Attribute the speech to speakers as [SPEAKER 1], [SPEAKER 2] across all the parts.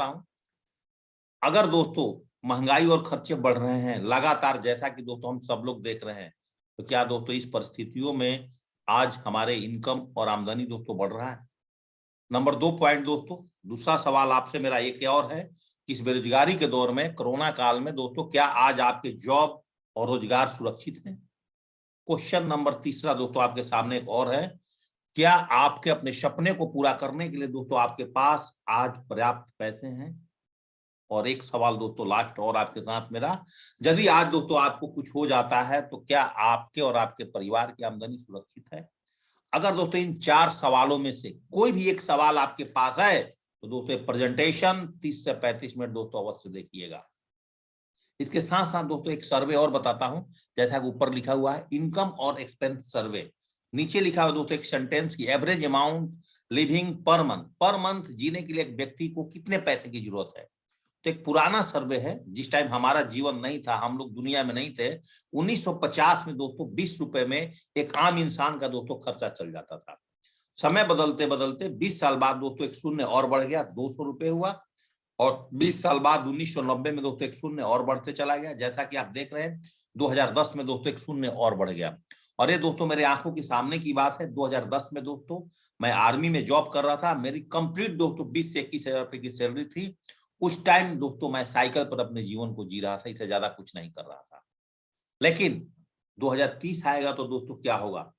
[SPEAKER 1] चाहता हूं, अगर दोस्तों महंगाई और खर्चे बढ़ रहे हैं लगातार, जैसा कि दोस्तों हम सब लोग देख रहे हैं, तो क्या दोस्तों इस परिस्थितियों में आज हमारे इनकम और आमदनी दोस्तों बढ़ रहा है? नंबर 2 पॉइंट दोस्तों, दूसरा सवाल आपसे मेरा एक और है कि इस बेरोजगारी के दौर में, कोरोना काल में दोस्तों, क्या आज आपके जॉब और रोजगार सुरक्षित है? क्वेश्चन नंबर तीसरा दोस्तों आपके सामने एक और है, क्या आपके अपने सपने को पूरा करने के लिए दोस्तों आपके पास आज पर्याप्त पैसे हैं? और एक सवाल दोस्तों लास्ट और आपके साथ मेरा, यदि आज दोस्तों आपको कुछ हो जाता है तो क्या आपके और आपके परिवार की आमदनी सुरक्षित है? अगर दोस्तों इन 4 सवालों में से कोई भी एक सवाल आपके पास है तो दोस्तों प्रेजेंटेशन 30 से 35 मिनट दोस्तों अवश्य देखिएगा। इसके साथ साथ दोस्तों एक सर्वे और बताता हूं, जैसा कि ऊपर लिखा हुआ है इनकम और एक्सपेंस सर्वे, नीचे लिखा हुआ दोस्तों एक सेंटेंस की average amount living per month जीने के लिए एक व्यक्ति को कितने पैसे की जरूरत है। तो एक पुराना सर्वे है, जिस टाइम हमारा जीवन नहीं था, हम लोग दुनिया में नहीं थे, 1950 में दोस्तों 20 रुपए में एक आम इंसान का दोस्तों खर्चा चल जाता था। समय बदलते बदलते 20 साल बाद दोस्तों एक शून्य और बढ़ गया, 200 रुपए हुआ, और 20 साल बाद 1990 में दोस्तों एक शून्य और बढ़ते चला गया, जैसा कि आप देख रहे हैं 2010 में दोस्तों एक शून्य और बढ़ गया। और ये दोस्तों मेरे आंखों के सामने की बात है, 2010 में दोस्तों मैं आर्मी में जॉब कर रहा था, मेरी कंप्लीट दोस्तों 20 से 21 हजार रुपए की सैलरी थी। उस टाइम दोस्तों मैं साइकिल पर अपने जीवन को जी रहा था, इससे ज्यादा कुछ नहीं कर रहा था। लेकिन 2030 आएगा तो दोस्तों क्या होगा,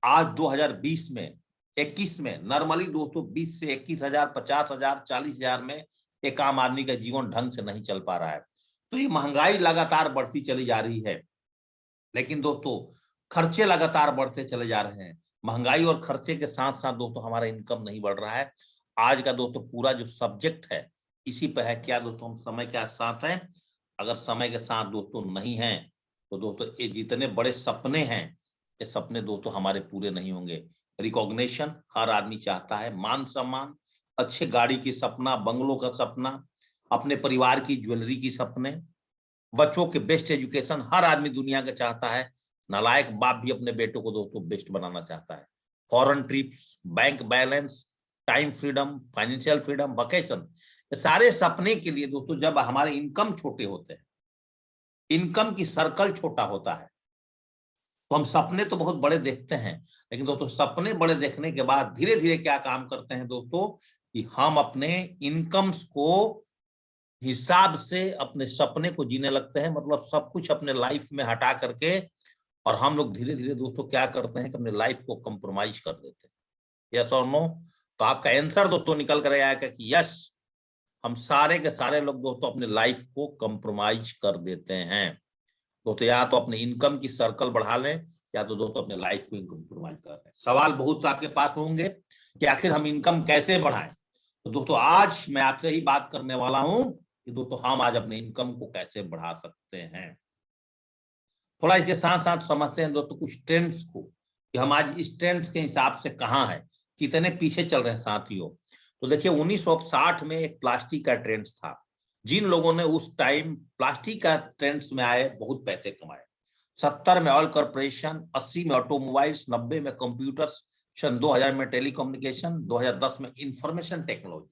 [SPEAKER 1] आज 2020 में 21 में नॉर्मली दोस्तों 20 से 21 हजार, 50 हजार, 40 हजार में एक आम आदमी का जीवन ढंग से नहीं चल पा रहा है। तो ये महंगाई लगातार बढ़ती चली जा रही है, लेकिन दोस्तों खर्चे लगातार बढ़ते चले जा रहे हैं। महंगाई और खर्चे के साथ साथ दोस्तों हमारा इनकम नहीं बढ़ रहा है। आज का दोस्तों पूरा जो सब्जेक्ट है इसी पे है, क्या दोस्तों हम समय के साथ हैं? अगर समय के साथ दोस्तों नहीं है तो दोस्तों ये जितने बड़े सपने हैं, ये सपने दोस्तों हमारे पूरे नहीं होंगे। रिकॉग्निशन हर आदमी चाहता है, मान सम्मान, अच्छे गाड़ी की सपना, बंगलों का सपना, अपने परिवार की ज्वेलरी की सपने, बच्चों के बेस्ट एजुकेशन हर आदमी दुनिया का चाहता है। नालायक बाप भी अपने बेटों को दोस्तों बेस्ट बनाना चाहता है। Foreign trips, bank balance, time freedom, financial freedom, vacation, ये सारे सपने के लिए दोस्तों जब हमारे इनकम छोटे होते हैं, इनकम की सर्कल छोटा होता है, तो हम सपने तो बहुत बड़े देखते हैं, लेकिन दोस्तों सपने बड़े देखने के बाद धीरे धीरे क्या काम करते हैं दोस्तों, कि हम अपने इनकम्स को हिसाब से अपने सपने को जीने लगते हैं। मतलब सब कुछ अपने लाइफ में हटा करके, और हम लोग धीरे धीरे दोस्तों क्या करते हैं कि अपने लाइफ को कंप्रोमाइज कर देते हैं। यस और नो? तो आपका आंसर दोस्तों निकल कर आएगा कि यस, हम सारे के सारे लोग दोस्तों अपने लाइफ को कंप्रोमाइज कर देते हैं। दोस्तों या तो अपने इनकम की सर्कल बढ़ा लें, या तो दोस्तों अपने लाइफ को कंप्रोमाइज कर लें। सवाल बहुत आपके पास होंगे कि आखिर हम इनकम कैसे बढ़ाएं। तो दोस्तों आज मैं आपसे ही बात करने वाला हूं कि दोस्तों हम आज अपने इनकम को कैसे बढ़ा सकते हैं। थोड़ा इसके साथ साथ समझते हैं दोस्तों कुछ ट्रेंड्स को, कि हम आज इस ट्रेंड्स के हिसाब से कहाँ हैं, कितने पीछे चल रहे हैं साथियों। तो देखिए 1960 में एक प्लास्टिक का ट्रेंड्स था। जिन लोगों ने उस टाइम प्लास्टिक का ट्रेंड्स में आए बहुत पैसे कमाए। 70 में ऑयल कॉर्पोरेशन, 80 में ऑटोमोबाइल्स, 90 में कंप्यूटर्स, सन 2000 में टेलीकम्युनिकेशन, 2010 में इंफॉर्मेशन टेक्नोलॉजी।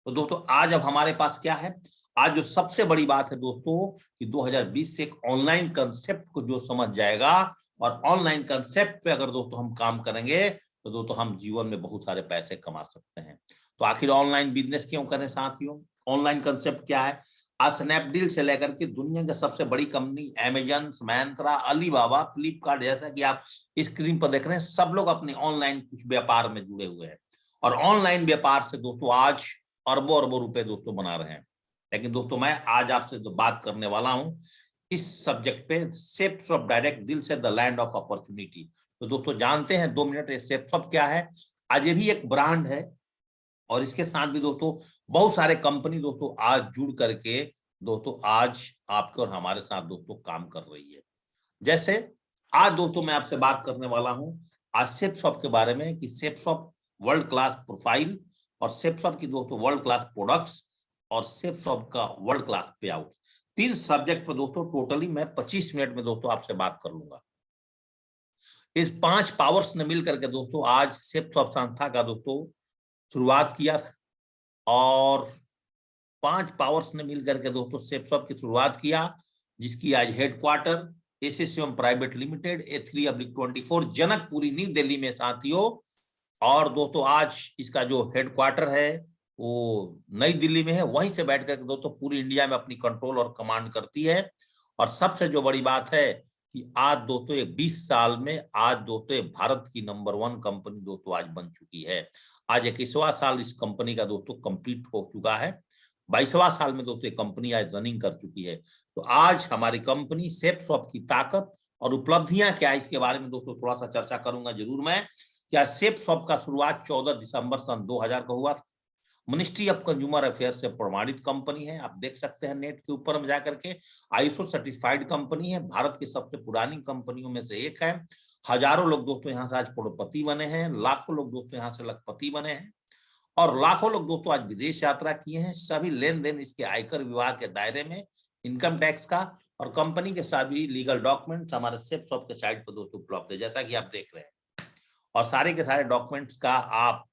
[SPEAKER 1] तो दोस्तों आज अब हमारे पास क्या है, आज जो सबसे बड़ी बात है दोस्तों कि 2020 से एक ऑनलाइन कंसेप्ट को जो समझ जाएगा, और ऑनलाइन कंसेप्ट पे अगर दोस्तों हम काम करेंगे तो दोस्तों हम जीवन में बहुत सारे पैसे कमा सकते हैं। तो आखिर ऑनलाइन बिजनेस क्यों करें साथियों? ऑनलाइन कंसेप्ट क्या है? आज स्नैपडील से लेकर के दुनिया की सबसे बड़ी company Amazon, Myntra, Alibaba, Flipkart, जैसा कि आप स्क्रीन पर देख रहे हैं, सब लोग अपने ऑनलाइन कुछ व्यापार में जुड़े हुए हैं। और ऑनलाइन व्यापार से दोस्तों आज अरबों अरबों रुपए दोस्तों बना रहे हैं। लेकिन दोस्तों मैं आज आपसे जो बात करने वाला हूं इस सब्जेक्ट पे, सेप्स ऑफ डायरेक्ट डील से द लैंड ऑफ अपॉर्चुनिटी। तो दोस्तों जानते हैं 2 मिनट ये सेप्स ऑफ क्या है? आज ये भी एक ब्रांड है, और इसके साथ भी दोस्तों बहुत सारे कंपनी दोस्तों आज जुड़ करके दोस्तों आज आपके और हमारे साथ दोस्तों काम कर रही है। जैसे आज दोस्तों मैं आपसे बात करने वाला हूं आज सेप्सॉफ्ट के बारे में, कि सेप्सॉफ्ट वर्ल्ड क्लास प्रोफाइल, और सेप्सॉफ्ट की दोस्तों वर्ल्ड क्लास प्रोडक्ट्स, और सेप्सॉफ्ट का वर्ल्ड क्लास पे आउट। 3 सब्जेक्ट पर दोस्तों टोटली मैं 25 मिनट में दोस्तों आपसे बात कर लूंगा। इस 5 पावर्स ने मिलकर के दोस्तों आज सेप्सॉफ्ट संस्था का दोस्तों शुरुआत किया था, और 5 पावर्स ने मिलकर के दोस्तों सेप्सॉप की शुरुआत किया, जिसकी आज हेडक्वार्टर एसोसिएम private limited A3/24 Janakpuri New Delhi में साथियों। और दोस्तों आज इसका जो हेडक्वार्टर है वो नई दिल्ली में है, वहीं से बैठ कर दोस्तों पूरी इंडिया में अपनी कंट्रोल और कमांड करती है। और सबसे जो बड़ी बात है कि आज दोस्तों ये 20 साल में आज दोस्तों भारत की नंबर 1 कंपनी दोस्तों आज बन चुकी है। आज 21वां साल इस कंपनी का दोस्तों कंप्लीट हो चुका है। 22वां साल में दोस्तों कंपनी आज रनिंग कर चुकी है। तो आज हमारी कंपनी सेप्सॉप की ताकत और उपलब्धियां क्या है इसके बारे में दोस्तों थोड़ा सा चर्चा करूंगा जरूर मैं। क्या सेप्सॉप का शुरुआत 14 दिसंबर सन 2000 को हुआ था। मिनिस्ट्री ऑफ कंज्यूमर अफेयर से प्रमाणित कंपनी है, आप देख सकते हैं नेट के ऊपर में जाकर के। आईएसओ सर्टिफाइड कंपनी है, भारत की सबसे पुरानी कंपनियों में से एक है। हजारों लोग दोस्तों यहाँ से आज करोड़पति बने हैं, लाखों लोग दोस्तों यहाँ से लखपति बने हैं और लाखों लोग दोस्तों आज विदेश यात्रा किए हैं। सभी लेन देन इसके आयकर विभाग के दायरे में इनकम टैक्स का, और कंपनी के सभी लीगल डॉक्यूमेंट्स हमारे सेप्सॉप के साइट पर दोस्तों उपलब्ध है, जैसा कि आप देख रहे हैं। और सारे के सारे डॉक्यूमेंट्स का आप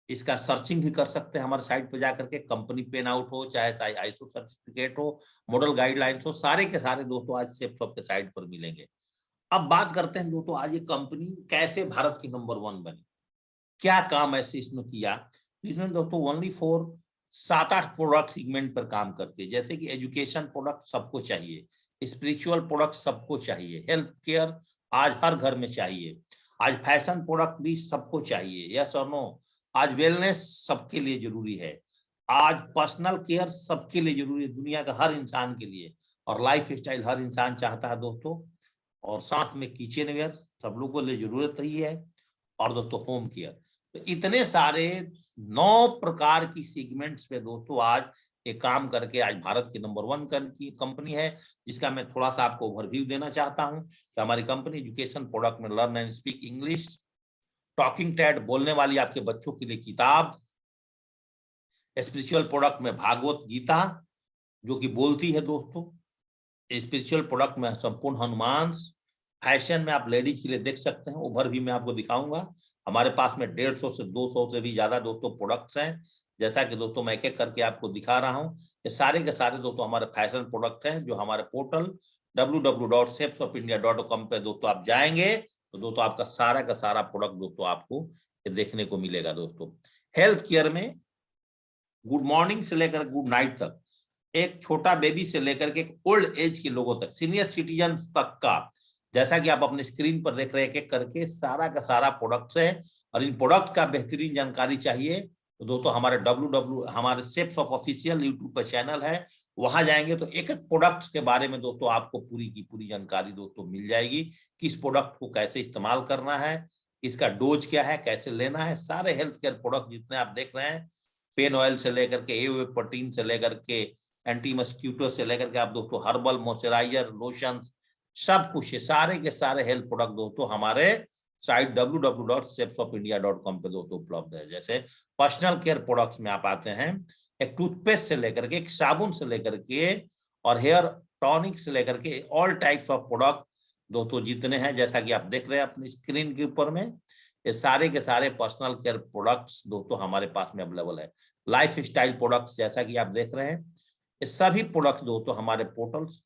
[SPEAKER 1] इसका सर्चिंग भी कर सकते हैं हमारे साइट पे जाकर के। कंपनी पेन आउट हो, चाहे आईएसओ सर्टिफिकेट हो, मॉडल गाइडलाइंस हो, सारे के सारे दोस्तों आज सेप्सॉप के साइट पर मिलेंगे। अब बात करते हैं दोस्तों आज ये कंपनी कैसे भारत की नंबर 1 बनी, क्या काम ऐसे इसने किया। इसमें दोस्तों ओनली फॉर 7-8 प्रोडक्ट सेगमेंट पर काम करते हैं, जैसे कि एजुकेशन प्रोडक्ट सबको चाहिए, स्पिरिचुअल प्रोडक्ट सबको चाहिए, हेल्थ केयर आज हर घर में चाहिए, आज फैशन प्रोडक्ट भी सबको चाहिए, यस और नो। आज वेलनेस सबके लिए जरूरी है, आज पर्सनल केयर सबके लिए जरूरी है, दुनिया का हर इंसान के लिए। और लाइफ स्टाइल हर इंसान चाहता है दोस्तों। और साथ में किचन वेयर सब लोगों के लिए जरूरत ही है। और दोस्तों होम केयर, तो इतने सारे 9 प्रकार की सेगमेंट्स पे दोस्तों आज एक काम करके आज भारत की नंबर 1 की कंपनी है, जिसका मैं थोड़ा सा आपको ओवरव्यू देना चाहता हूं कि हमारी कंपनी एजुकेशन प्रोडक्ट में learn and speak English, talking Ted बोलने वाली आपके बच्चों के लिए किताब, स्पिरिचुअल प्रोडक्ट में भागवत गीता जो कि बोलती है दोस्तों, स्पिरिचुअल प्रोडक्ट में संपूर्ण हनुमान, फैशन में आप लेडीज के लिए देख सकते हैं, ओवर भी मैं आपको दिखाऊंगा। हमारे पास में 150 से 200 से भी ज्यादा दोस्तों प्रोडक्ट्स हैं, जैसा कि दोस्तों मैं एक एक करके आपको दिखा रहा हूं। ये सारे के सारे दोस्तों हमारे फैशन प्रोडक्ट हैं, जो हमारे पोर्टल www.shapesofIndia.com पे दोस्तों आप जाएंगे तो दोस्तों आपका सारा का सारा प्रोडक्ट दोस्तों आपको देखने को मिलेगा। दोस्तों हेल्थ केयर में गुड मॉर्निंग से लेकर गुड नाइट तक, एक छोटा बेबी से लेकर के एक ओल्ड एज के लोगों तक, सीनियर सिटीजन तक का, जैसा कि आप अपने स्क्रीन पर देख रहे हैं, एक करके सारा का सारा प्रोडक्ट्स है। और इन प्रोडक्ट का बेहतरीन जानकारी चाहिए तो दोस्तों हमारे सेप्सॉप ऑफिशियल यूट्यूब पर चैनल है, वहां जाएंगे तो एक एक प्रोडक्ट के बारे में दोस्तों आपको पूरी की पूरी जानकारी दोस्तों मिल जाएगी। किस प्रोडक्ट को कैसे इस्तेमाल करना है, इसका डोज क्या है, कैसे लेना है, सारे हेल्थ केयर प्रोडक्ट जितने आप देख रहे हैं, पेन ऑयल से लेकर के ए प्रोटीन से लेकर के एंटी मस्क्यूटो से लेकर के आप दोस्तों हर्बल मॉइस्चराइजर लोशन, सब कुछ है, सारे के सारे हेल्थ प्रोडक्ट दोस्तों हमारे साइट www.shapesofIndia.com पे दोस्तों उपलब्ध है। जैसे पर्सनल केयर प्रोडक्ट्स में आप आते हैं, एक टूथपेस्ट से लेकर के, एक साबुन से लेकर के और हेयर टॉनिक से लेकर के ऑल टाइप्स ऑफ प्रोडक्ट दोस्तों जितने हैं, जैसा कि आप देख रहे हैं अपनी स्क्रीन के ऊपर में, ये सारे के सारे पर्सनल केयर प्रोडक्ट्स दोस्तों हमारे पास में अवेलेबल है। लाइफ स्टाइल प्रोडक्ट्स जैसा कि आप देख रहे हैं, ये सभी प्रोडक्ट्स दोस्तों हमारे पोर्टल्स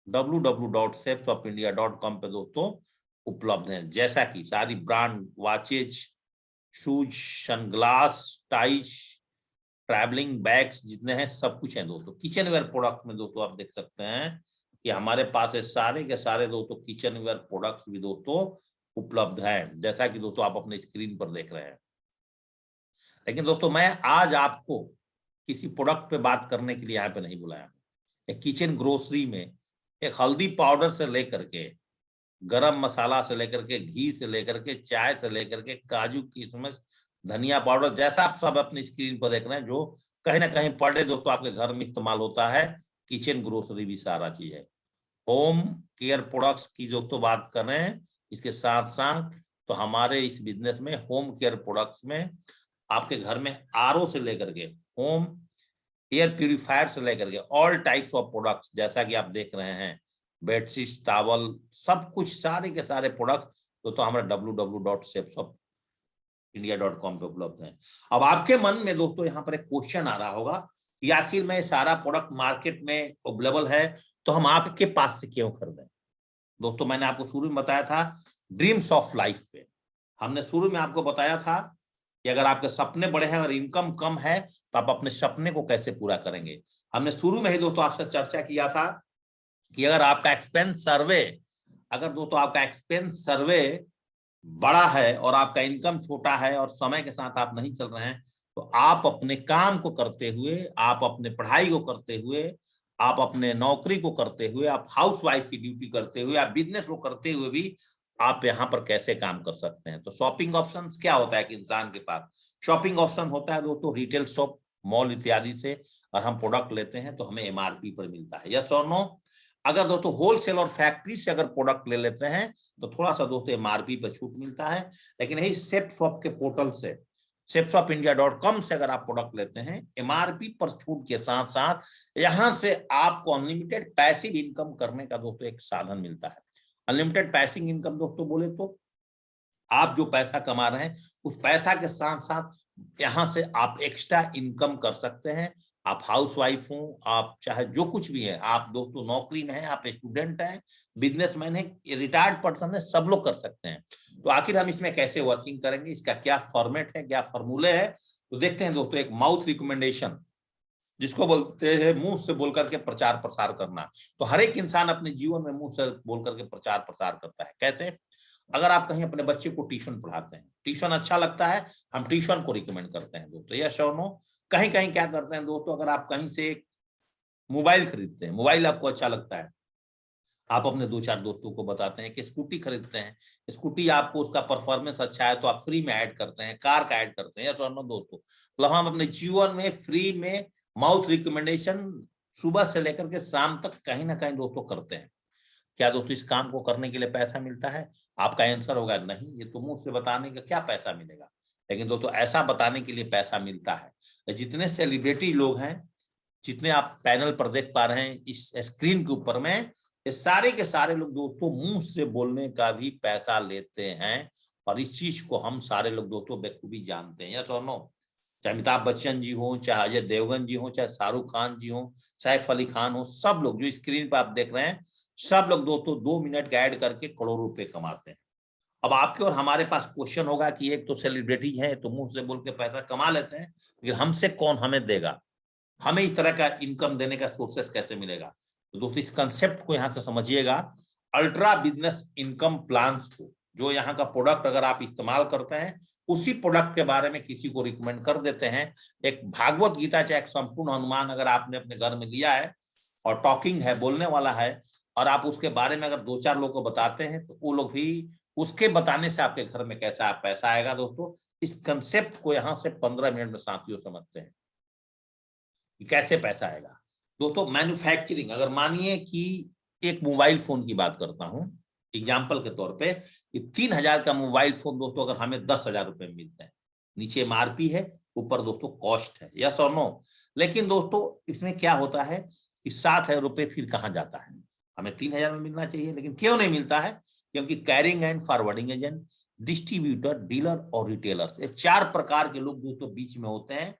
[SPEAKER 1] www.shapesofIndia.com पे दोस्तों उपलब्ध हैं, जैसा कि सारी brand watches, shoes, sunglass, ties, travelling bags जितने हैं सब कुछ है दोस्तों। किचन वेयर प्रोडक्ट में दोस्तों आप देख सकते हैं कि हमारे पास है सारे के सारे दोस्तों किचन वेयर प्रोडक्ट्स भी दोस्तों उपलब्ध हैं, जैसा कि दोस्तों आप अपने स्क्रीन पर देख रहे हैं। लेकिन दोस्तों मैं आज आपको किसी प्रोडक्ट पे बात करने के लिए यहाँ पे नहीं बुलाया। एक किचन ग्रोसरी में एक हल्दी पाउडर से लेकर के, गरम मसाला से लेकर के, घी से लेकर के, चाय से लेकर के, काजू किशमिश, धनिया पाउडर, जैसा आप सब अपनी स्क्रीन पर देख रहे हैं, जो कहीं ना कहीं पर डे दोस्तों आपके घर में इस्तेमाल होता है, किचन ग्रोसरी भी सारा चीज है। होम केयर प्रोडक्ट्स की दोस्तों बात कर रहे हैं, इसके साथ साथ तो हमारे इस बिजनेस में होम केयर प्रोडक्ट्स में आपके घर में आरओ से लेकर के होम एयर प्यूरिफायर से लेकर के ऑल टाइप्स ऑफ प्रोडक्ट्स, जैसा कि आप देख रहे हैं, बेडशीट, टॉवल, सब कुछ सारे के सारे प्रोडक्ट तो हमारे www.shapesofIndia.com पे उपलब्ध है। अब आपके मन में दोस्तों यहाँ पर एक क्वेश्चन आ रहा होगा कि आखिर में सारा प्रोडक्ट मार्केट में अवेलेबल है तो हम आपके पास से क्यों खरीदें। दोस्तों मैंने आपको शुरू में बताया था ड्रीम्स ऑफ लाइफ पे, हमने शुरू में आपको बताया था कि अगर आपके सपने बड़े हैं और इनकम कम है तो आप अपने सपने को कैसे पूरा करेंगे। हमने शुरू में ही दोस्तों आपसे चर्चा किया था कि अगर आपका एक्सपेंस सर्वे, अगर दोस्तों आपका एक्सपेंस सर्वे बड़ा है और आपका इनकम छोटा है और समय के साथ आप नहीं चल रहे हैं, तो आप अपने काम को करते हुए, आप अपने पढ़ाई को करते हुए, आप अपने नौकरी को करते हुए, आप हाउसवाइफ की ड्यूटी करते हुए, आप बिजनेस को करते हुए भी आप यहाँ पर कैसे काम कर सकते हैं। तो शॉपिंग ऑप्शन क्या होता है कि इंसान के पास शॉपिंग ऑप्शन होता है दोस्तों, रिटेल शॉप, मॉल इत्यादि से और हम प्रोडक्ट लेते हैं तो हमें एमआरपी पर मिलता है, यस और नो। अगर दोस्तों होलसेल और फैक्ट्री से अगर प्रोडक्ट ले लेते हैं तो थोड़ा सा दोस्तों एमआरपी पर छूट मिलता है, लेकिन यही सेप्टशॉप के पोर्टल से, shopindia.com से अगर आप प्रोडक्ट लेते हैं एमआरपी पर छूट के साथ साथ यहां से आपको अनलिमिटेड पैसिव इनकम करने का दोस्तों एक साधन मिलता है। अनलिमिटेड पैसिव इनकम दोस्तों बोले तो आप जो पैसा कमा रहे हैं उस पैसा के साथ साथ यहां से आप एक्स्ट्रा इनकम कर सकते हैं। आप हाउसवाइफ हो, आप चाहे जो कुछ भी है, आप दोस्तों नौकरी में हैं, आप स्टूडेंट हैं, बिजनेसमैन है, रिटायर्ड पर्सन है, सब लोग कर सकते हैं। तो आखिर हम इसमें कैसे वर्किंग करेंगे, इसका क्या फॉर्मेट है, क्या फॉर्मूले है, तो देखते हैं दोस्तों। एक माउथ रिकमेंडेशन जिसको बोलते हैं मुंह से बोल करके प्रचार प्रसार करना, तो हर एक इंसान अपने जीवन में मुंह से बोल करके प्रचार प्रसार करता है। कैसे? अगर आप कहीं अपने बच्चे को ट्यूशन पढ़ाते हैं, ट्यूशन अच्छा लगता है, हम ट्यूशन को रिकमेंड करते हैं दोस्तों, यस और नो। कहीं कहीं क्या करते हैं दोस्तों, अगर आप कहीं से मोबाइल खरीदते हैं, मोबाइल आपको अच्छा लगता है, आप अपने 2-4 दोस्तों को बताते हैं कि स्कूटी खरीदते हैं, स्कूटी आपको उसका परफॉर्मेंस अच्छा है तो आप फ्री में ऐड करते हैं, कार का ऐड करते हैं, यस और नो दोस्तों। मतलब हम अपने जीवन में फ्री में माउथ रिकमेंडेशन सुबह से लेकर के शाम तक कहीं ना कहीं दोस्तों करते हैं। क्या दोस्तों इस काम को करने के लिए पैसा मिलता है? आपका आंसर होगा नहीं, ये तो मुंह से बताने का क्या पैसा मिलेगा। लेकिन दोस्तों ऐसा बताने के लिए पैसा मिलता है। जितने सेलिब्रिटी लोग हैं, जितने आप पैनल पर देख पा रहे हैं इस स्क्रीन के ऊपर में, ये सारे के सारे लोग दोस्तों मुंह से बोलने का भी पैसा लेते हैं और इस चीज को हम सारे लोग दोस्तों बखूबी जानते हैं, यस और नो। चाहे अमिताभ बच्चन जी हो, चाहे अजय देवगन जी हो, चाहे शाहरुख खान जी हो, सैफ अली खान हो, सब लोग जो स्क्रीन पर आप देख रहे हैं, सब लोग दोस्तों 2 मिनट का ऐड करके करोड़ों रुपए कमाते हैं। अब आपके और हमारे पास क्वेश्चन होगा कि एक तो सेलिब्रिटी है तो मुंह से बोल के पैसा कमा लेते हैं, लेकिन हमसे कौन हमें देगा, हमें इस तरह का इनकम देने का सोर्सेस कैसे मिलेगा। तो दोस्तों इस कंसेप्ट को यहां से समझिएगा, अल्ट्रा बिजनेस इनकम प्लान्स को, जो यहाँ का प्रोडक्ट अगर आप इस्तेमाल करते हैं, उसी प्रोडक्ट के बारे में किसी को रिकमेंड कर देते हैं। एक भागवत गीता चाहे एक संपूर्ण हनुमान अगर आपने अपने घर में लिया है और टॉकिंग है, बोलने वाला है, और आप उसके बारे में अगर 2-4 लोगों को बताते हैं तो वो लोग भी उसके बताने से आपके घर में कैसा पैसा आएगा। दोस्तों इस कंसेप्ट को यहाँ से 15 मिनट में साथियों समझते हैं कि कैसे पैसा आएगा। दोस्तों मैन्युफैक्चरिंग, अगर मानिए कि एक मोबाइल फोन की बात करता हूं एग्जाम्पल के तौर पे, कि 3,000 का मोबाइल फोन दोस्तों अगर हमें 10,000 रुपए में मिलते हैं, नीचे एमआरपी है, ऊपर दोस्तों कॉस्ट है, यस और नो। लेकिन दोस्तों इसमें क्या होता है कि 7,000 रुपए फिर कहाँ जाता है, हमें 3,000 में मिलना चाहिए, लेकिन क्यों नहीं मिलता है? क्योंकि carrying and forwarding agent, distributor, dealer और रिटेलर्स, ये 4 प्रकार के लोग दोस्तों बीच में होते हैं,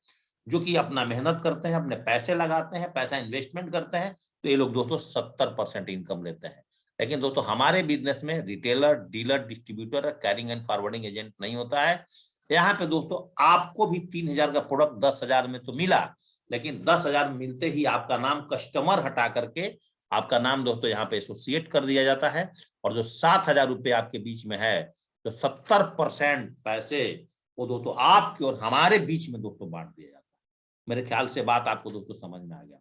[SPEAKER 1] जो कि अपना मेहनत करते हैं, अपने पैसे लगाते हैं, पैसा इन्वेस्टमेंट करते हैं, तो ये लोग दोस्तों 70% इनकम लेते हैं। लेकिन दोस्तों हमारे बिजनेस में retailer, dealer, distributor, carrying and forwarding agent नहीं होता है। यहाँ पे दोस्तों आपको भी 3,000 का प्रोडक्ट 10,000 में तो मिला, लेकिन 10,000 मिलते ही आपका नाम कस्टमर हटा करके आपका नाम दोस्तों यहाँ पे एसोसिएट कर दिया जाता है, और जो 7,000 रुपए आपके बीच में है, जो 70% पैसे वो दोस्तों आपके और हमारे बीच में दोस्तों बांट दिया जाता है। मेरे ख्याल से बात आपको दोस्तों समझ में आ गया।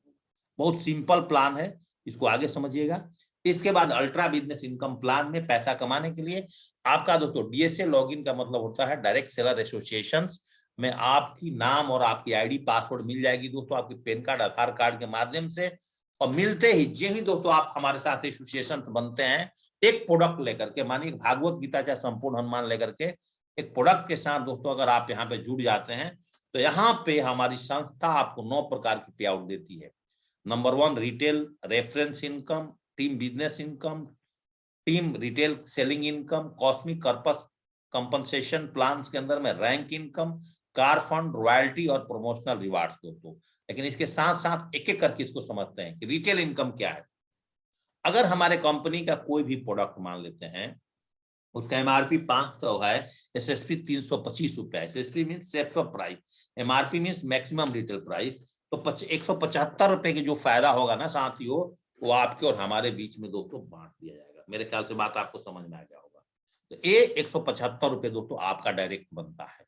[SPEAKER 1] बहुत सिंपल प्लान है, इसको आगे समझिएगा। इसके बाद अल्ट्रा बिजनेस इनकम प्लान में पैसा कमाने के लिए आपका दोस्तों डीएसए लॉगिन का मतलब होता है डायरेक्ट सेलर एसोसिएशन में आपकी नाम और आपकी आईडी पासवर्ड मिल जाएगी दोस्तों, आपके पैन कार्ड, आधार कार्ड के माध्यम से। और मिलते ही जो ही दोस्तों आप हमारे साथ एसोसिएशन बनते हैं, एक प्रोडक्ट लेकर के, मानिए भागवत गीता चाहे संपूर्ण हनुमान लेकर के एक प्रोडक्ट के साथ दोस्तों अगर आप यहाँ पे जुड़ जाते हैं, तो यहाँ पे हमारी संस्था आपको 9 प्रकार की पे आउट देती है। Number 1 retail reference income, team business income, team retail selling income, cosmic corpus compensation plan के अंदर में rank income, car fund, royalty और प्रमोशनल रिवार्ड्स दोस्तों। लेकिन इसके साथ साथ एक एक करके इसको समझते हैं कि रिटेल इनकम क्या है। अगर हमारे कंपनी का कोई भी प्रोडक्ट मान लेते हैं, उसका एमआरपी 500 है, एसएसपी 325 रुपया, SSP mean set of price, MRP mean maximum retail price, तो 175 रुपए की जो फायदा होगा ना साथियों, वो आपके और हमारे बीच में दोस्तों बांट दिया जाएगा। मेरे ख्याल से बात आपको समझ में आ गया होगा। तो ये 175 रुपए दोस्तों आपका डायरेक्ट बनता है।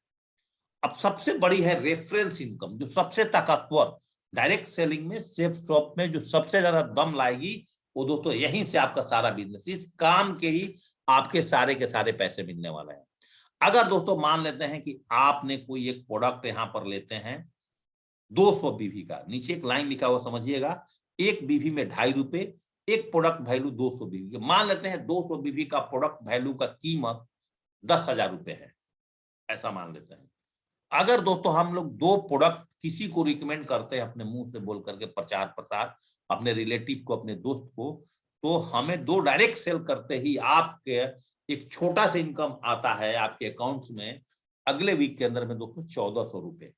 [SPEAKER 1] अब सबसे बड़ी है रेफरेंस इनकम, जो सबसे ताकतवर डायरेक्ट सेलिंग में, सेफ शॉप में जो सबसे ज्यादा दम लाएगी, वो दोस्तों यहीं से आपका सारा बिजनेस, इस काम के ही आपके सारे के सारे पैसे मिलने वाले हैं। अगर दोस्तों मान लेते हैं कि आपने कोई एक प्रोडक्ट यहां पर लेते हैं 200 बीवी का, नीचे एक लाइन लिखा हुआ समझिएगा, एक बीवी में 2.5 रुपए, एक प्रोडक्ट वैल्यू 200 बीवी, मान लेते हैं 200 बीवी का प्रोडक्ट वैल्यू का कीमत 10,000 रुपए है, ऐसा मान लेते हैं। अगर दोस्तों हम लोग दो प्रोडक्ट किसी को रिकमेंड करते हैं, अपने मुंह से बोल करके प्रचार प्रसार, अपने रिलेटिव को, अपने दोस्त को, तो हमें दो डायरेक्ट सेल करते ही आपके एक छोटा सा इनकम आता है आपके अकाउंट्स में अगले वीक के अंदर में दोस्तों 1400 रुपए।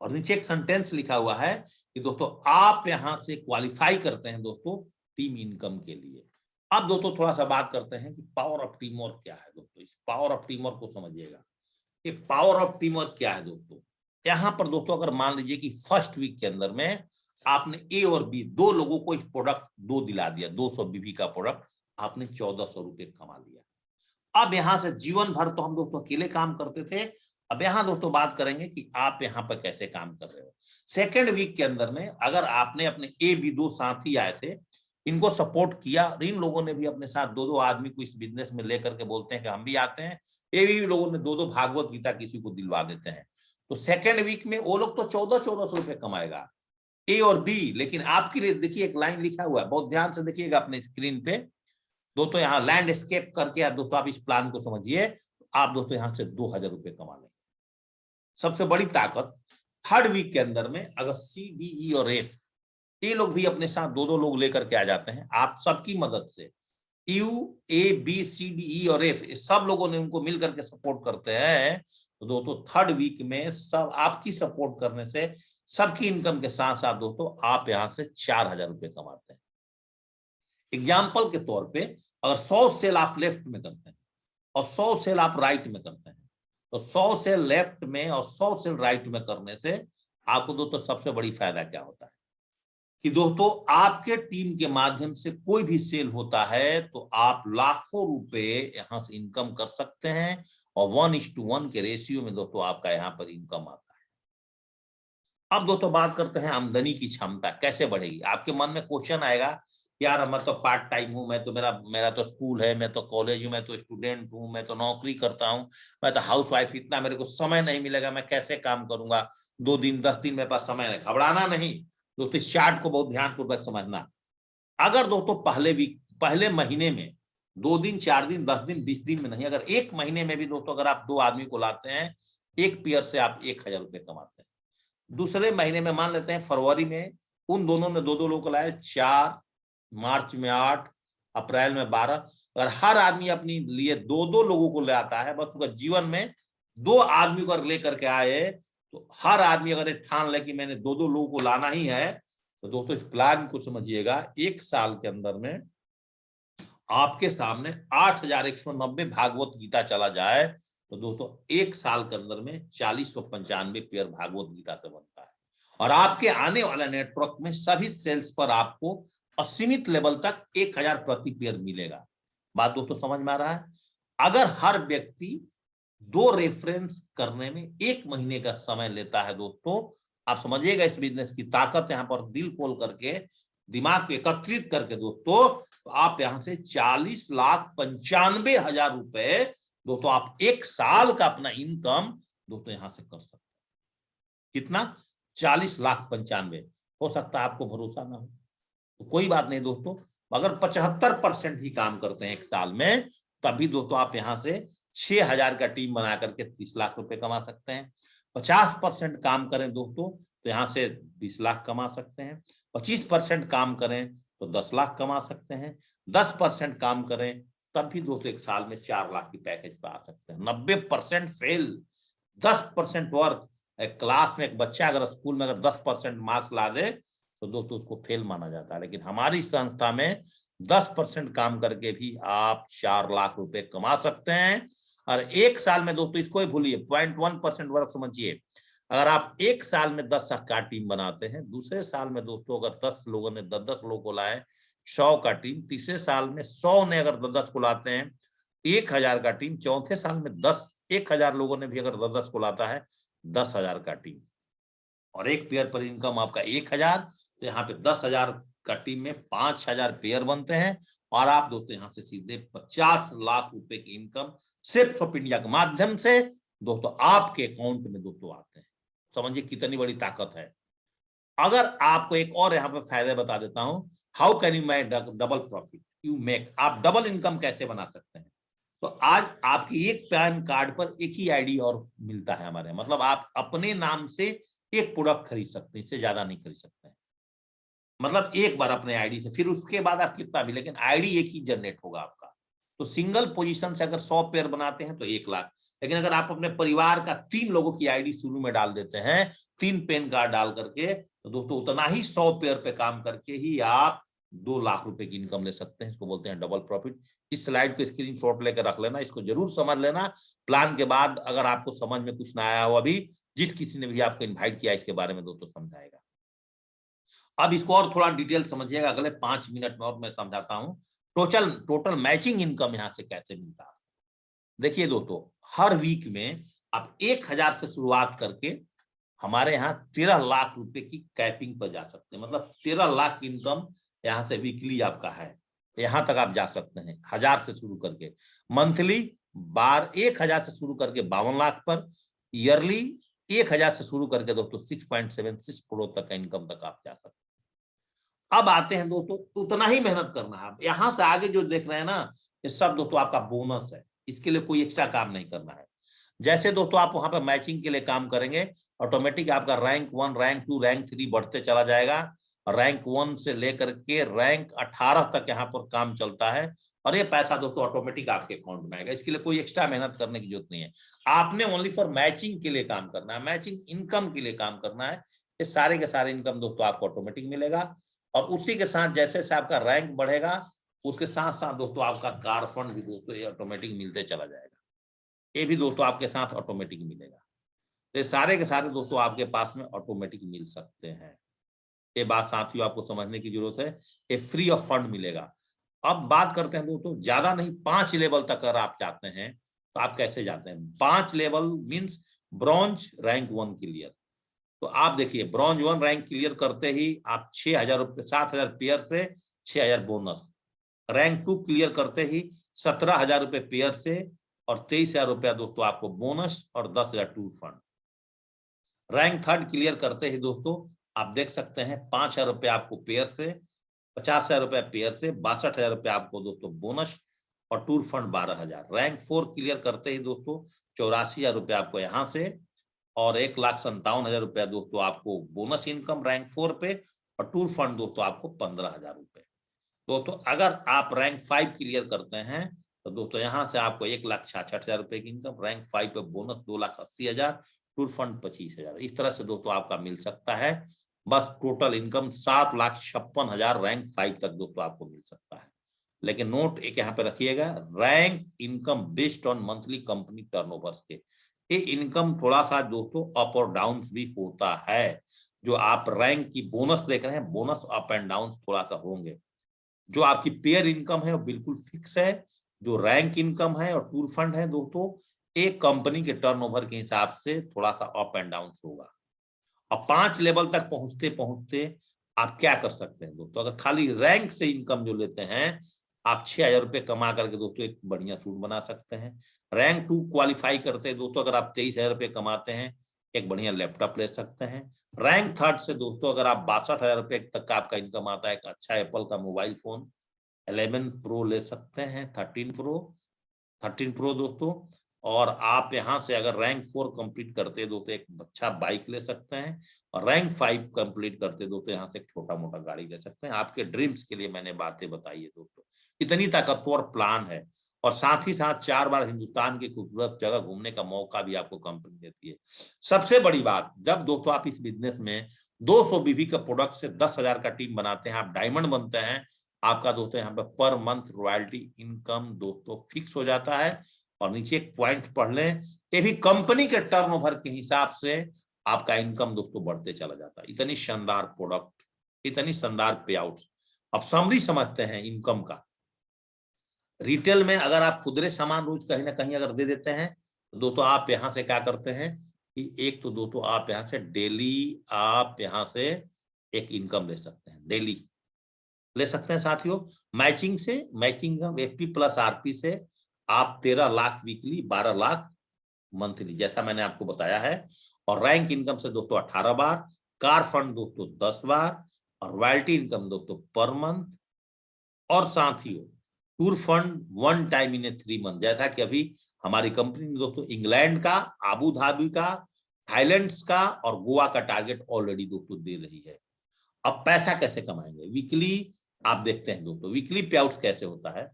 [SPEAKER 1] और नीचे एक सेंटेंस लिखा हुआ है कि दोस्तों आप यहां से क्वालिफाई करते हैं दोस्तों टीम इनकम के लिए। अब दोस्तों थोड़ा सा बात करते हैं कि पावर ऑफ टीम वर्क क्या है दोस्तों। इस पावर ऑफ टीम वर्क को समझिएगा। ये पावर ऑफ टीम वर्क क्या है दोस्तों। यहां पर दोस्तों अगर मान लीजिए कि फर्स्ट वीक के अंदर में आपने ए और बी दो लोगों को इस प्रोडक्ट दो दिला दिया, 200 बीबी का प्रोडक्ट, आपने 1400 रुपए कमा लिया। अब यहां से जीवन भर तो हम दोस्तों अकेले काम करते थे, अब यहां दोस्तों बात करेंगे कि आप यहां पर कैसे काम कर रहे हो। सेकेंड वीक के अंदर में अगर आपने अपने ए बी दो साथी आए थे, इनको सपोर्ट किया, इन लोगों ने भी अपने साथ दो दो आदमी को इस बिजनेस में लेकर के बोलते हैं कि हम भी आते हैं, ये भी लोगों ने दो दो भागवत गीता किसी को दिलवा देते हैं, तो सेकेंड वीक में वो लोग तो 1400 रुपए कमाएगा ए और बी। लेकिन आपके लिए देखिए एक लाइन लिखा हुआ है, बहुत ध्यान से देखिएगा अपने स्क्रीन पे दोस्तों, यहाँ लैंडस्केप करके दोस्तों आप इस प्लान को समझिए, आप दोस्तों यहाँ से 2000 रुपए कमा लेंगे। सबसे बड़ी ताकत थर्ड वीक के अंदर में अगर सी डी ई और एफ ये लोग भी अपने साथ दो दो लोग लेकर के आ जाते हैं, आप सबकी मदद से U A B C D E और एफ सब लोगों ने उनको मिल करके सपोर्ट करते हैं, तो दोस्तों थर्ड वीक में सब आपकी सपोर्ट करने से सबकी इनकम के साथ साथ दोस्तों आप यहां से 4000 रुपए कमाते हैं। एग्जाम्पल के तौर पे अगर 100 सेल आप लेफ्ट में करते हैं और 100 सेल आप राइट में करते हैं, तो 100 सेल लेफ्ट में और 100 सेल राइट में करने से आपको दोस्तों सबसे बड़ी फायदा क्या होता है कि दोस्तों आपके टीम के माध्यम से कोई भी सेल होता है तो आप लाखों रुपए यहां से इनकम कर सकते हैं, और 1:1 के रेशियो में दोस्तों आपका यहां पर इनकम आता है। अब दोस्तों बात करते हैं आमदनी की क्षमता कैसे बढ़ेगी। आपके मन में क्वेश्चन आएगा, यार मैं तो पार्ट टाइम हूँ, मैं तो मेरा तो स्कूल है, मैं तो कॉलेज हूँ, मैं तो स्टूडेंट हूँ, मैं तो नौकरी करता हूँ, मैं तो हाउस वाइफ, इतना मेरे को समय नहीं मिलेगा, मैं कैसे काम करूंगा, 2 दिन 10 दिन मेरे पास समय नहीं। घबराना नहीं दोस्तों, इस चार्ट को बहुत ध्यानपूर्वक समझना। अगर दोस्तों पहले महीने में 2 दिन 4 दिन 10 दिन 20 दिन में नहीं, अगर एक महीने में भी दोस्तों अगर आप 2 आदमी को लाते हैं, एक पेयर से आप 1000 रुपए कमाते हैं। दूसरे महीने में मान लेते हैं फरवरी में उन दोनों ने 2-2 लोग को लाए, 4, मार्च में 8, अप्रैल में 12, अगर हर आदमी अपनी लिए 2-2 लोगों को ले आता है, बस उसका जीवन में 2 आदमी को लेकर के आए, तो हर आदमी अगर ठान ले कि मैंने 2-2 लोगों को लाना ही है, तो दोस्तों इस प्लान को समझिएगा, 1 साल के अंदर में आपके सामने 8190 भागवत गीता चला जाए, तो दोस्तों 1 साल के अंदर में 4095 पेयर भागवत गीता से बनता है। और आपके आने वाले नेटवर्क में सभी सेल्स पर आपको असीमित लेवल तक 1000 प्रति पेयर मिलेगा। बात दोस्तों समझ में आ रहा है। अगर हर व्यक्ति 2 रेफरेंस करने में 1 महीने का समय लेता है दोस्तों, आप समझिएगा इस बिजनेस की ताकत, यहां पर दिल खोल करके दिमाग एकत्रित करके दोस्तों, तो आप यहां से 40,95,000 रुपए दोस्तों आप 1 साल का अपना इनकम दोस्तों यहां से कर सकते हैं। कितना? 40,95,000। हो सकता है आपको भरोसा ना हो, तो कोई बात नहीं दोस्तों, अगर 75% ही काम करते हैं 1 साल में, तभी दोस्तों आप यहां से 6000 का टीम बना करके 30 लाख रुपए कमा सकते हैं। 50% काम करें दोस्तों तो यहां से 20 लाख कमा सकते हैं। 25% काम करें तो 10 लाख कमा सकते हैं। 10% काम करें तब भी दोस्तों 1 साल में 4 लाख की पैकेज पे आ सकते हैं। 90% फेल 10% वर्क, क्लास में एक बच्चा अगर स्कूल में अगर 10% मार्क्स ला दे तो दोस्तों उसको फेल माना जाता है। लेकिन हमारी संस्था में 10% काम करके भी आप 4 लाख रुपए कमा सकते हैं। और एक साल में दोस्तों, इसको ही भूलिए, 0.1% वर्क समझिए, अगर आप एक साल में 10 का टीम बनाते हैं, दूसरे साल में दोस्तों अगर 10 लोगों ने 10 लोगों को लाए 100 का टीम, तीसरे साल में 100 ने अगर 10 को लाते हैं 1000 का टीम, चौथे साल में 10,000 लोगों ने भी अगर 10 को लाता है 10,000 का टीम, और एक पेयर पर इनकम आपका 1000, तो यहाँ पे 10,000 का टीम में 5,000 पेयर बनते हैं, और आप दोस्तों यहाँ से सीधे 50 लाख रुपए की इनकम सिर्फ ऑफ इंडिया के माध्यम से दोस्तों आपके अकाउंट में दोस्तों आते हैं। समझिए कितनी बड़ी ताकत है। अगर आपको एक और यहाँ पे फायदे बता देता हूं, how can you make double profit, you make, आप डबल इनकम कैसे बना सकते हैं। तो आज आपकी एक पैन कार्ड पर एक ही आईडी और मिलता है हमारे, मतलब आप अपने नाम से एक प्रोडक्ट खरीद सकते हैं, इससे ज्यादा नहीं खरीद सकते हैं। मतलब एक बार अपने आईडी से, फिर उसके बाद आप कितना भी, लेकिन आईडी एक ही जनरेट होगा आपका। तो सिंगल पोजीशन से अगर 100 पेयर बनाते हैं तो 1 लाख, लेकिन अगर आप अपने परिवार का 3 लोगों की आईडी शुरू में डाल देते हैं, 3 पेन कार्ड डाल करके, तो दोस्तों उतना ही 100 पेयर पे काम करके ही आप 2 लाख रुपए की इनकम ले सकते हैं। इसको बोलते हैं डबल प्रॉफिट। इस स्लाइड को स्क्रीनशॉट लेकर रख लेना, इसको जरूर समझ लेना। प्लान के बाद अगर आपको समझ में कुछ ना आया हो, अभी जिस किसी ने भी आपको इन्वाइट किया इसके बारे में दोस्तों समझाएगा। अब इसको और थोड़ा डिटेल समझिएगा, अगले 5 मिनट में और मैं समझाता हूं टोटल मैचिंग इनकम यहां से कैसे मिलता है। देखिए दोस्तों, हर वीक में आप 1000 से शुरुआत करके हमारे यहाँ 13 लाख रुपए की कैपिंग पर जा सकते हैं। मतलब 13 लाख इनकम यहाँ से वीकली आपका है, यहां तक आप जा सकते हैं 1000 से शुरू करके। मंथली 1000 से शुरू करके 52 लाख पर, ईयरली 1000 से शुरू करके दोस्तों 6.76 करोड़ तक का इनकम तक आप जा सकते हैं। अब आते हैं दोस्तों, उतना ही मेहनत करना है। यहां से आगे जो देख रहे हैं ना, ये सब दोस्तों आपका बोनस है, इसके लिए कोई एक्स्ट्रा काम नहीं करना है। जैसे दोस्तों आप वहां पर मैचिंग के लिए काम करेंगे, ऑटोमेटिक आपका रैंक 1, रैंक 2, रैंक 3 बढ़ते चला जाएगा। रैंक 1 से लेकर के रैंक 18 तक यहाँ पर काम चलता है, और ये पैसा दोस्तों ऑटोमेटिक आपके अकाउंट में आएगा। इसके लिए कोई एक्स्ट्रा मेहनत करने की जरूरत नहीं है। आपने ओनली फॉर मैचिंग के लिए काम करना है, मैचिंग इनकम के लिए काम करना है। ये सारे के सारे इनकम दोस्तों आपको ऑटोमेटिक मिलेगा, और उसी के साथ जैसे जैसे आपका रैंक बढ़ेगा उसके साथ साथ दोस्तों आपका कार फंड भी दोस्तों ये ऑटोमेटिक मिलते चला जाएगा। ये भी दोस्तों आपके साथ ऑटोमेटिक मिलेगा। तो ये सारे के सारे दोस्तों आपके पास में ऑटोमेटिक मिल सकते हैं। ये बात साथियों आपको समझने की जरूरत है, ये फ्री ऑफ फंड मिलेगा। अब बात करते हैं दोस्तों, ज्यादा नहीं 5 लेवल तक अगर आप चाहते हैं तो आप कैसे जाते हैं। 5 level means bronze rank 1 clear. तो आप देखिए, ब्रॉन्ज 1 रैंक क्लियर करते ही आप 6000 रुपये, 7000 पेयर से 6000 बोनस। रैंक 2 क्लियर करते ही 17,000 रुपये पेयर से और 23,000 रुपया दोस्तों आपको बोनस और 10,000 टूर फंड। रैंक 3 क्लियर करते ही दोस्तों आप देख सकते हैं 5,000 रुपये आपको पेयर से, 50,000 रुपया पेयर से, 62,000 रुपया आपको दोस्तों बोनस और टूर फंड 12,000। रैंक 4 क्लियर करते ही दोस्तों 84,000 रुपया आपको यहाँ से और 1,57,000 रुपया दोस्तों आपको बोनस इनकम रैंक 4 पे, और टूर फंड दोस्तों आपको 15,000 रुपए। दोस्तों अगर आप रैंक 5 क्लियर करते हैं तो दोस्तों यहाँ से आपको 1,66,000 रुपए की इनकम, रैंक 5 पे बोनस 2,80,000, टूर फंड 25,000। इस तरह से दोस्तों आपका मिल सकता है। बस टोटल इनकम 7,56,000 रैंक 5 तक दोस्तों आपको मिल सकता है। लेकिन नोट एक यहाँ पे रखिएगा, rank income based on monthly company turnovers के। ये इनकम थोड़ा सा दोस्तों अप और डाउन भी होता है। जो आप रैंक की बोनस देख रहे हैं, बोनस अप एंड डाउन थोड़ा सा होंगे। जो आपकी पेयर इनकम है वो बिल्कुल फिक्स है। जो रैंक इनकम है और टूर फंड है दोस्तों, एक कंपनी के टर्नओवर के हिसाब से थोड़ा सा अप एंड डाउन होगा। अब 5 लेवल तक पहुंचते पहुंचते आप क्या कर सकते हैं दोस्तों, अगर खाली रैंक से इनकम जो लेते हैं, आप 6,000 रुपये कमा करके दोस्तों एक बढ़िया सूट बना सकते हैं। रैंक 2 क्वालिफाई करते हैं दोस्तों, अगर आप 23,000 रुपये कमाते हैं एक बढ़िया लैपटॉप ले सकते हैं। रैंक 3 से दोस्तों अगर आप 62,000 रुपये तक का आपका इनकम आता है, एक अच्छा एप्पल का मोबाइल फोन 11 प्रो ले सकते हैं, 13 प्रो दोस्तों। और आप यहाँ से अगर रैंक 4 कंप्लीट करते हैं दोस्तों एक अच्छा बाइक ले सकते हैं, और रैंक 5 कंप्लीट करते दोस्तों यहाँ से एक छोटा मोटा गाड़ी ले सकते हैं। आपके ड्रीम्स के लिए मैंने बातें बताई है दोस्तों। इतनी ताकतवर प्लान है, और साथ ही साथ 4 बार हिंदुस्तान की खूबसूरत जगह घूमने का मौका भी आपको कंपनी देती है। सबसे बड़ी बात, जब दोस्तों आप इस बिजनेस में 200 बीबी का प्रोडक्ट से 10,000 का टीम बनाते हैं, आप डायमंड बनते हैं, आपका दोस्तों यहाँ पे पर मंथ रॉयल्टी इनकम दोस्तों फिक्स हो जाता है। और नीचे एक पॉइंट पढ़ लें, ये भी कंपनी के टर्नओवर के हिसाब से आपका इनकम दोस्तों बढ़ते चला जाता है। इतनी शानदार प्रोडक्ट, इतनी शानदार पे आउट। अब समरी समझते हैं इनकम का। रिटेल में अगर आप खुदरे सामान रोज कहीं ना कहीं अगर दे देते हैं तो दोस्तों आप यहां से क्या करते हैं कि एक तो दोस्तों आप यहां से डेली आप यहां से एक इनकम ले सकते हैं, डेली ले सकते हैं साथियों। मैचिंग से, मैचिंग एफपी प्लस आरपी से आप 13 लाख वीकली, 12 लाख मंथली, जैसा मैंने आपको बताया है। और रैंक इनकम से दोस्तों 18 बार, कार फंड दोस्तों 10 बार, और रॉयल्टी इनकम दोस्तों पर मंथ। और साथियों tour fund 1 time in 3 month, जैसा कि अभी हमारी कंपनी ने दोस्तों इंग्लैंड का, आबू धाबी का, थाईलैंड का और गोवा का टारगेट ऑलरेडी दोस्तों दे रही है। अब पैसा कैसे कमाएंगे? वीकली आप देखते हैं दोस्तों, वीकली पे आउट कैसे होता है।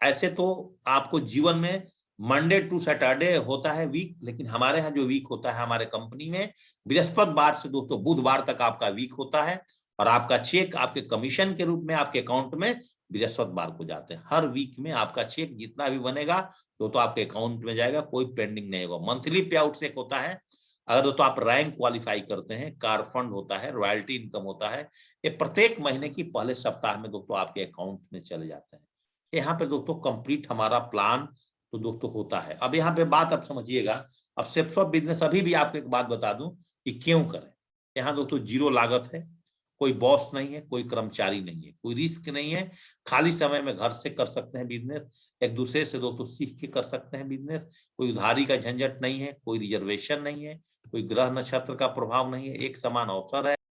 [SPEAKER 1] ऐसे तो आपको जीवन में मंडे टू सैटरडे होता है वीक, लेकिन हमारे यहाँ जो वीक होता है हमारे कंपनी में बृहस्पतिवार से दोस्तों बुधवार तक आपका वीक होता है। और आपका चेक आपके कमीशन के रूप में आपके अकाउंट में बृहस्पतिवार को जाते हैं। हर वीक में आपका चेक जितना भी बनेगा तो आपके अकाउंट में जाएगा, कोई पेंडिंग नहीं होगा। मंथली पे आउट चेक होता है अगर तो आप रैंक क्वालिफाई करते हैं, कार फंड होता है, रॉयल्टी इनकम होता है, ये प्रत्येक महीने की पहले सप्ताह में दोस्तों आपके अकाउंट में चले जाते हैं। यहाँ पे दोस्तों कंप्लीट हमारा प्लान तो दोस्तों होता है। अब यहाँ पे बात आप समझिएगा। अब सेप्स ऑफ बिजनेस अभी भी आपको एक बात बता दूं कि क्यों करें। यहाँ दोस्तों जीरो लागत है, कोई बॉस नहीं है, कोई कर्मचारी नहीं है, कोई रिस्क नहीं है, खाली समय में घर से कर सकते हैं बिजनेस, एक दूसरे से दोस्तों सीख के कर सकते हैं बिजनेस, कोई उधारी का झंझट नहीं है, कोई रिजर्वेशन नहीं है, कोई ग्रह नक्षत्र का प्रभाव नहीं है, एक समान अवसर है।